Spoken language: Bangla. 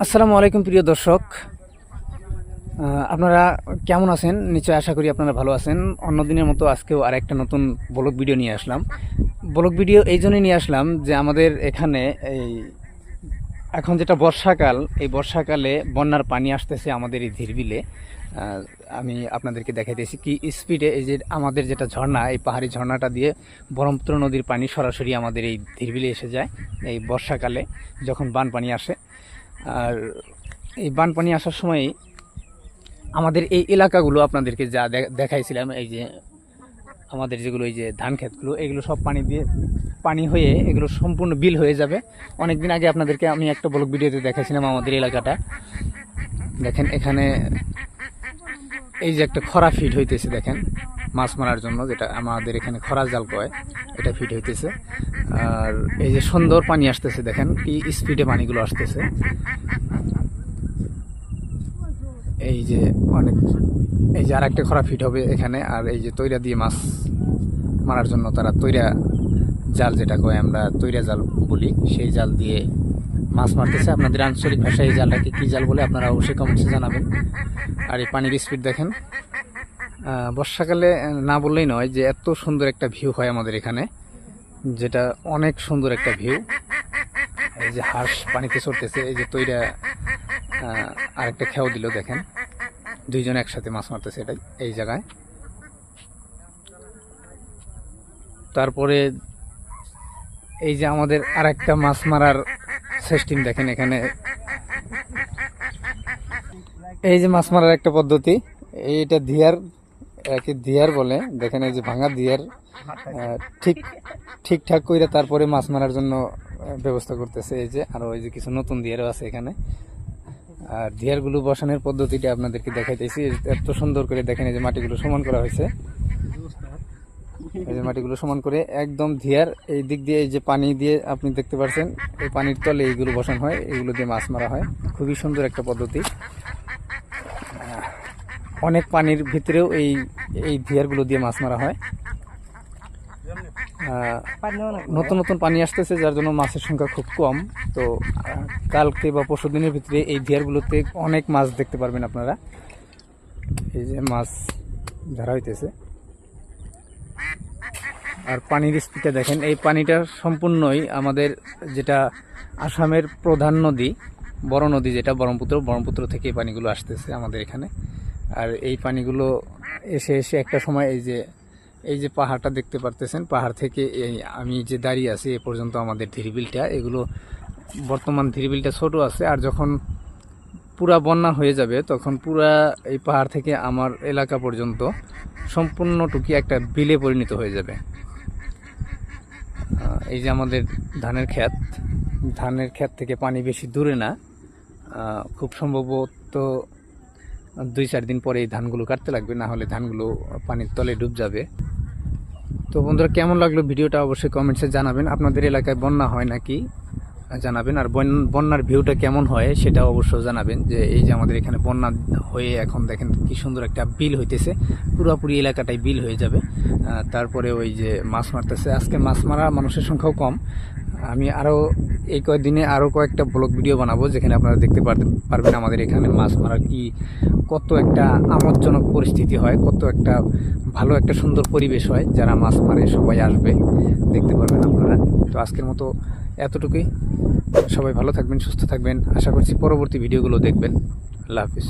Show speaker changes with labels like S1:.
S1: আসসালামু আলাইকুম প্রিয় দর্শক, আপনারা কেমন আছেন? নিশ্চয়ই আশা করি আপনারা ভালো আছেন। অন্য দিনের মতো আজকেও আরেকটা নতুন ব্লগ ভিডিও নিয়ে আসলাম। ব্লগ ভিডিও এই জন্যই নিয়ে আসলাম যে আমাদের এখানে এখন যেটা বর্ষাকাল, এই বর্ষাকালে বন্যার পানি আসতেছে আমাদের এই ধীরবিলে। আমি আপনাদেরকে দেখাইতেছি কি স্পিডে এই যে আমাদের যেটা ঝর্ণা, এই পাহাড়ি ঝর্ণাটা দিয়ে ব্রহ্মপুত্র নদীর পানি সরাসরি আমাদের এই ধীরবিলে এসে যায় এই বর্ষাকালে যখন বানপানি আসে। আর এই বানপানি আসার সময় আমাদের এই এলাকাগুলো আপনাদেরকে যা দেখাইছিলাম, এই যে আমাদের যেগুলো এই যে ধান ক্ষেতগুলো, এগুলো সব পানি হয়ে এগুলো সম্পূর্ণ বিল হয়ে যাবে। অনেক দিন আগে আপনাদেরকে আমি একটা ব্লগ ভিডিওতে দেখাইছিলাম আমাদের এলাকাটা। দেখেন এখানে এই যে একটা খরা ফিট হইতেছে, দেখেন মাছ মারার জন্য, যেটা আমাদের এখানে খরা জাল কয়, এটা ফিট হইতেছে। আর এই যে সুন্দর পানি আসতেছে, দেখেন কি স্পিডে পানিগুলো আসতেছে। এই যে এই যে আর একটা খরা ফিট হবে এখানে। আর এই যে তৈরা দিয়ে মাছ মারার জন্য তারা তৈরা জাল, যেটা কয় আমরা তৈরা জাল বলি, সেই জাল দিয়ে মাছ মারতেছে। আপনাদের আঞ্চলিক ভাষায় এই জালটাকে কী জাল বলে আপনারা অবশ্যই কমেন্টসে জানাবেন। আর এই পানির স্পিড দেখেন। বর্ষাকালে না বললেই নয় যে এত সুন্দর একটা ভিউ হয় আমাদের এখানে, যেটা অনেক সুন্দর একটা ভিউ। এই যে হাঁস পানিতে চড়তেছে, এই যে তৈরা আরেকটা খেয়াও দিল, দেখেন দুইজন একসাথে মাছ মারতেছে এটাই এই জায়গায়। তারপরে এই যে আমাদের আরেকটা মাছ মারার সিস্টেম দেখেন এখানে। এই যে মাছ মারার একটা পদ্ধতি, এইটা দিয়ার বলে, দেখেন এই যে ভাঙা দিয়ার ঠিকঠাক করে তারপরে মাছ মারার জন্য ব্যবস্থা করতেছে। এই যে আরো এই যে কিছু নতুন দিয়ারও আছে এখানে। আর দিয়ারগুলো বসানোর পদ্ধতিটা আপনাদেরকে দেখাইতেছি। এত সুন্দর করে দেখেন, এই যে মাটিগুলো সমান করা হয়েছে, এই যে মাটিগুলো সমান করে একদম দিয়ার এই দিক দিয়ে এই যে পানি দিয়ে আপনি দেখতে পাচ্ছেন, এই পানির তলে এইগুলো বসানো হয়, এইগুলো দিয়ে মাছ মারা হয়। খুবই সুন্দর একটা পদ্ধতি। অনেক পানির ভিতরেও এই দিয়ারগুলো দিয়ে মাছ মারা হয়। নতুন নতুন পানি আসতেছে, যার জন্য মাছের সংখ্যা খুব কম। তো কালকে বা পরশু দিনের ভিতরে এই দিয়ারগুলোতে অনেক মাছ দেখতে পারবেন আপনারা। এই যে মাছ ধরা হইতেছে। আর পানির স্পিডটা দেখেন, এই পানিটা সম্পূর্ণই আমাদের যেটা আসামের প্রধান নদী, বড় নদী যেটা ব্রহ্মপুত্র থেকে এই পানিগুলো আসতেছে আমাদের এখানে। আর এই পানিগুলো এসে একটা সময় এই যে পাহাড়টা দেখতে পারতেছেন, পাহাড় থেকে এই আমি যে দাঁড়িয়ে আছি এ পর্যন্ত আমাদের ধীরবিলটা, এগুলো বর্তমান ধীরবিলটা ছোট আছে। আর যখন পুরা বন্যা হয়ে যাবে তখন পুরা এই পাহাড় থেকে আমার এলাকা পর্যন্ত সম্পূর্ণটুকু একটা বিলে পরিণত হয়ে যাবে। এই যে আমাদের ধানের ক্ষেত থেকে পানি বেশি দূরে না, খুব সম্ভবত 2-4 দিন পরে এই ধানগুলো কাটতে লাগবে, না হলে ধানগুলো পানির তলে ডুব যাবে। তো বন্ধুরা, কেমন লাগলো ভিডিওটা অবশ্যই কমেন্টসে জানাবেন। আপনাদের এলাকায় বন্যা হয় নাকি জানাবেন, আর বন্যার ভিউটা কেমন হয় সেটা অবশ্যই জানাবেন। যে এই যে আমাদের এখানে বন্যা হয়ে এখন দেখেন কি সুন্দর একটা বিল হইতেছে, পুরোপুরি এলাকাটাই বিল হয়ে যাবে। তারপরে ওই যে মাছ মারতেছে, আজকে মাছ মারা মানুষের সংখ্যাও কম। আমি আরও এই কয়েকদিনে আরও কয়েকটা ব্লগ ভিডিও বানাবো, যেখানে আপনারা দেখতে পারবেন আমাদের এখানে মাছ মারা কি কত একটা আমোদজনক পরিস্থিতি হয়, কত একটা ভালো একটা সুন্দর পরিবেশ হয়। যারা মাছ মারে সবাই আসবে, দেখতে পারবেন আপনারা। তো আজকের মতো এতটুকুই। সবাই ভালো থাকবেন, সুস্থ থাকবেন। আশা করছি পরবর্তী ভিডিওগুলো দেখবেন। আল্লাহ হাফিজ।